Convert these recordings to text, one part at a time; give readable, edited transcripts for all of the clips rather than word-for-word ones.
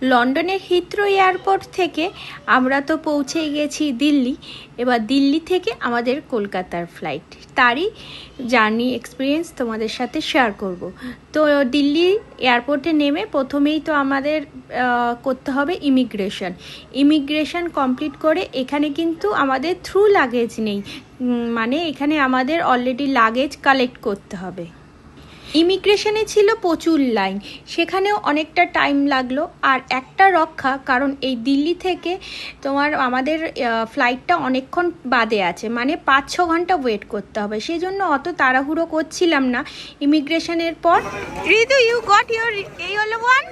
লন্ডনের Heathrow airport থেকে আমরা তো পৌঁছে গেছি দিল্লি। এবার দিল্লি থেকে আমাদের কলকাতার ফ্লাইট, তারই জার্নি এক্সপিরিয়েন্স তোমাদের সাথে শেয়ার করব। তো দিল্লি এয়ারপোর্টে নেমে প্রথমেই তো আমাদের করতে হবে ইমিগ্রেশন কমপ্লিট করে এখানে কিন্তু আমাদের থ্রু লাগেজ নেই, মানে এখানে আমাদের অলরেডি লাগেজ কালেক্ট করতে হবে। ইমিগ্রেশনে ছিল প্রচুর লাইন, সেখানেও অনেকটা টাইম লাগলো। আর একটা রক্ষা, কারণ এই দিল্লি থেকে আমাদের ফ্লাইটটা অনেকক্ষণ বাদে আছে, মানে 5-6 ঘন্টা ওয়েট করতে হবে, সেই জন্য অত তাড়াহুড়ো করছিলাম না। ইমিগ্রেশনের পর Ridu, you got your yellow one,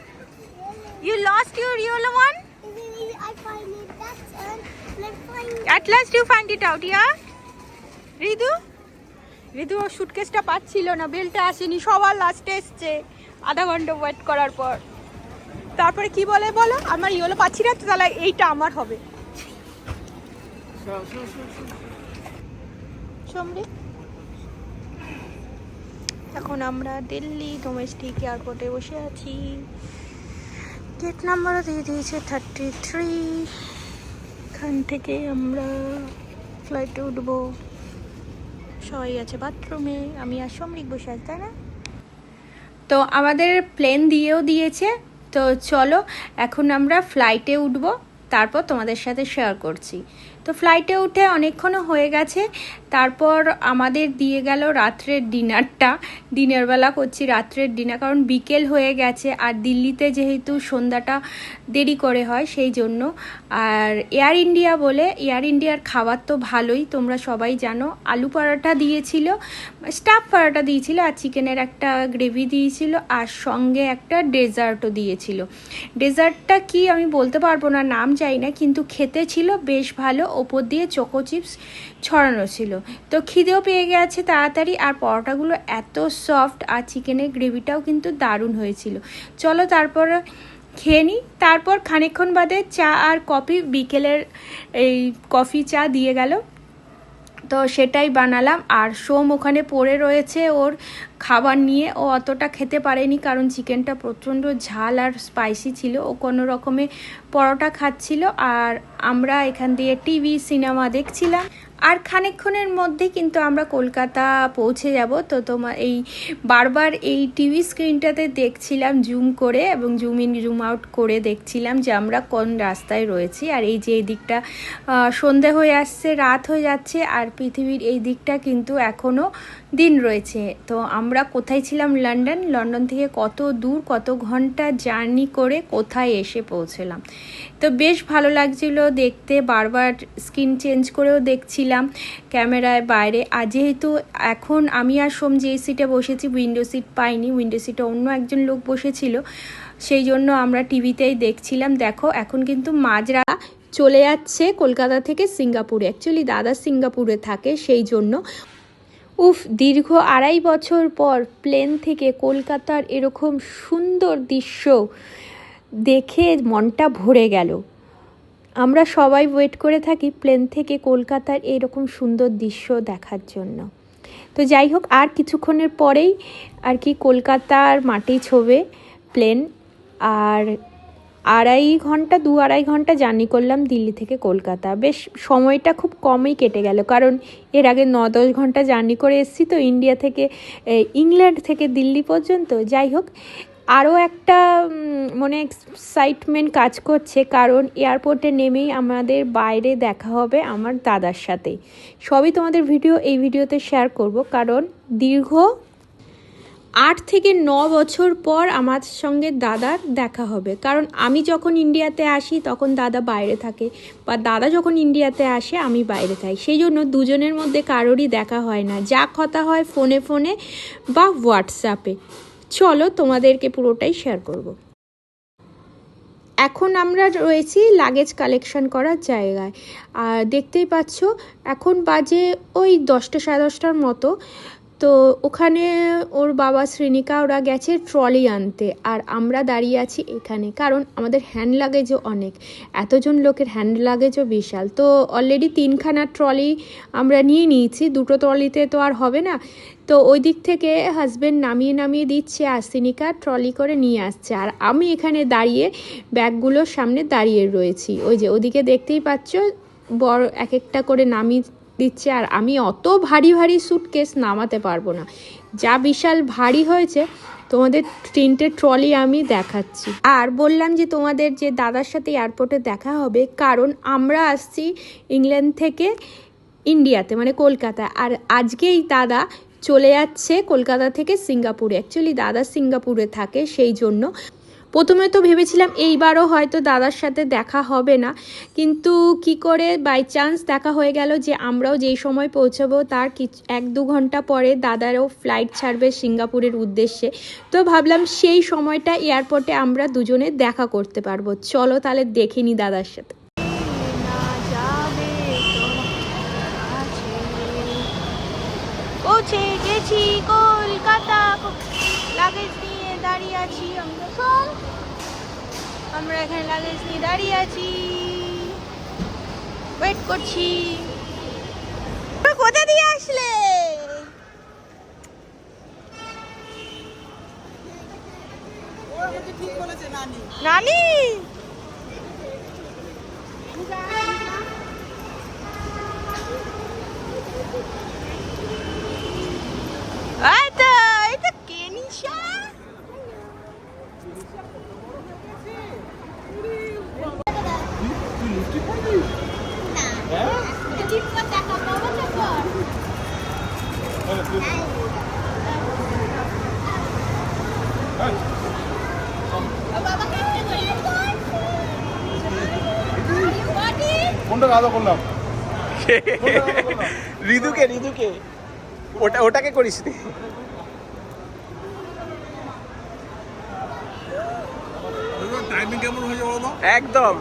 you lost your yellow one, at last you find it out, yeah? Ridu ওর সুটকেসটা পাচ্ছিল না, বেলটা আসেনি, সবার লাস্টে এসছে আধা ঘন্টা ওয়েট করার পর। তারপরে কি বলো, আমার ইয়েলো পাচ্ছি না, তো তাহলে এইটা আমার হবে। এখন আমরা দিল্লি ডোমেস্টিক এয়ারপোর্টে বসে আছি। গেট নাম্বারও দিয়ে দিয়েছে 33। এখান থেকে আমরা ফ্লাইটে উঠবো। সবাই আছে বাথরুমে, আমি আর সমরিক বসে আছি, তাই না? তো আমাদের প্লেন দিয়েও দিয়েছে। তো চলো এখন আমরা ফ্লাইটে উঠবো, তারপর তোমাদের সাথে শেয়ার করছি। তো ফ্লাইটে উঠে অনেকক্ষণও হয়ে গেছে। তারপর আমাদের দিয়ে গেল রাত্রের ডিনারটা। দিনের বেলা করছি রাত্রের ডিনার, কারণ বিকেল হয়ে গেছে আর দিল্লিতে যেহেতু সন্ধ্যাটা দেরি করে হয় সেই জন্য। আর এয়ার ইন্ডিয়া বলে, এয়ার ইন্ডিয়ার খাবার তো ভালোই, তোমরা সবাই জানো। আলু পরোটা দিয়েছিল, স্টাফ পরোটা দিয়েছিল, আর চিকেনের একটা গ্রেভি দিয়েছিল, আর সঙ্গে একটা ডেজার্টও দিয়েছিল। ডেজার্টটা কি আমি বলতে পারবো না, নাম চাই না, কিন্তু খেতে ছিল বেশ ভালো। ওপর দিয়ে চোকো চিপস ছড়ানো ছিল। তো খিদেও পেয়ে গেছে তাড়াতাড়ি, আর পরোটাগুলো এত সফট, আর চিকেনের গ্রেভিটাও কিন্তু দারুণ হয়েছিল। চলো তারপর খেয়ে নিই। তারপর খানিকক্ষণ বাদে চা আর কফি, বিকেলের এই কফি চা দিয়ে গেল, তো সেটাই বানালাম। আর সোম ওখানে পড়ে রয়েছে ওর খাবার নিয়ে, ও অতটা খেতে পারেনি কারণ চিকেনটা প্রচণ্ড ঝাল আর স্পাইসি ছিল। ও কোনো রকমে পরোটা খাচ্ছিল, আর আমরা এখান দিয়ে টিভি সিনেমা দেখছিলাম। আর খানিকক্ষণের মধ্যে কিন্তু আমরা কলকাতা পৌঁছে যাব। তো তোমার এই বারবার এই টিভি স্ক্রিনটাতে দেখছিলাম জুম করে, এবং জুম ইন জুম আউট করে দেখছিলাম যে আমরা কোন রাস্তায় রয়েছি। আর এই যে এই দিকটা সন্ধে হয়ে আসছে, রাত হয়ে যাচ্ছে, আর পৃথিবীর এই দিকটা কিন্তু এখনও দিন রয়েছে। তো আমরা কোথায় ছিলাম? লন্ডন থেকে কত দূর, কত ঘন্টা জার্নি করে কোথায় এসে পৌঁছলাম। তো বেশ ভালো লাগছিল দেখতে, বারবার স্ক্রিন চেঞ্জ করেও দেখছিলাম ক্যামেরায় বাইরে। আর যেহেতু এখন আমি আর সোম যে সিটে বসেছি, উইন্ডো সিট পাইনি, উইন্ডো সিটে অন্য একজন লোক বসেছিল, সেই জন্য আমরা টিভিতেই দেখছিলাম। দেখো এখন কিন্তু মাঝরা চলে যাচ্ছে কলকাতা থেকে সিঙ্গাপুরে। অ্যাকচুয়ালি দাদা সিঙ্গাপুরে থাকে, সেই জন্য। দীর্ঘ 2.5 বছর পর প্লেন থেকে কলকাতার এরকম সুন্দর দৃশ্য দেখে মনটা ভরে গেল। আমরা সবাই ওয়েট করে থাকি প্লেন থেকে কলকাতার এরকম সুন্দর দৃশ্য দেখার জন্য। তো যাই হোক, আর কিছুক্ষণের পরেই আর কি কলকাতার মাটি ছোঁবে প্লেন। আর 2-2.5 ঘন্টা জার্নি করলাম দিল্লি থেকে কলকাতা। বেশ সময়টা খুব কমই কেটে গেল, কারণ এর আগে 9-10 ঘন্টা জার্নি করে এসেছি তো, ইন্ডিয়া থেকে ইংল্যান্ড থেকে দিল্লি পর্যন্ত। যাই হোক, আরও একটা মনে এক্সাইটমেন্ট কাজ করছে, কারণ এয়ারপোর্টে নেমেই আমাদের বাইরে দেখা হবে আমার দাদার সাথে। সবই তোমাদের এই ভিডিওতে শেয়ার করব, কারণ দীর্ঘ 8 থেকে 9 বছর পর আমার সঙ্গে দাদার দেখা হবে। কারণ আমি যখন ইন্ডিয়াতে আসি তখন দাদা বাইরে থাকে, বা দাদা যখন ইন্ডিয়াতে আসে আমি বাইরে থাকি, সেই জন্য দুজনের মধ্যে কারোরই দেখা হয় না। যা কথা হয় ফোনে বা হোয়াটসঅ্যাপে। চলো তোমাদেরকে পুরোটাই শেয়ার করব। এখন আমরা রয়েছি লাগেজ কালেকশন করার জায়গায়। আর দেখতেই পাচ্ছ এখন বাজে ওই 10টা 10:30টার মতো। তো ওখানে ওর বাবা শ্রীনিকা ওরা গেছে ট্রলি আনতে, আর আমরা দাঁড়িয়ে আছি এখানে, কারণ আমাদের হ্যান্ড লাগেজও অনেক, এতজন লোকের হ্যান্ড লাগেজও বিশাল। তো অলরেডি 3খানা ট্রলি আমরা নিয়ে নিয়েছি, 2টো ট্রলিতে তো আর হবে না। তো ওই দিক থেকে হাজব্যান্ড নামিয়ে দিচ্ছে, আর শ্রীনিকা ট্রলি করে নিয়ে আসছে, আর আমি এখানে দাঁড়িয়ে ব্যাগগুলোর সামনে দাঁড়িয়ে রয়েছি। ওই যে ওদিকে দেখতেই পাচ্ছ বড় এক একটা করে নামিয়ে দিচ্ছে, আর আমি অত ভারী ভারী স্যুটকেস নামাতে পারবো না, যা বিশাল ভারী হয়েছে। তোমাদের 3টে ট্রলি আমি দেখাচ্ছি, আর বললাম যে তোমাদের যে দাদার সাথে এয়ারপোর্টে দেখা হবে, কারণ আমরা আসছি ইংল্যান্ড থেকে ইন্ডিয়াতে, মানে কলকাতা, আর আজকেই দাদা চলে যাচ্ছে কলকাতা থেকে সিঙ্গাপুরে। অ্যাকচুয়ালি দাদা সিঙ্গাপুরে থাকে, সেই জন্য প্রথমে তো ভেবেছিলাম এইবারও হয়তো দাদার সাথে দেখা হবে না, কিন্তু কি করে বাই চান্স দেখা হয়ে গেল যে আমরাও যেই সময় পৌঁছাবো তার 1-2 ঘন্টা পরে দাদারও ফ্লাইট ছাড়বে সিঙ্গাপুরের উদ্দেশ্যে। তো ভাবলাম সেই সময়টা এয়ারপোর্টে আমরা দুজনে দেখা করতে পারবো। চলো তাহলে দেখে নি দাদার সাথে। পৌঁছে গেছি কলকাতা, লাগেজ নিয়ে দাঁড়িয়ে আছি আমরা এখানে লাগেজ নিয়ে দাঁড়িয়ে আছি, ওয়েট করছি। কোথা দিয়ে আসলে? নানি এই তো কেনিশা। কোনটা আলাদা করলাম? ঋতুকে ওটাকে করিস নি। টাইমিং কেমন হয়ে যাবে একদম।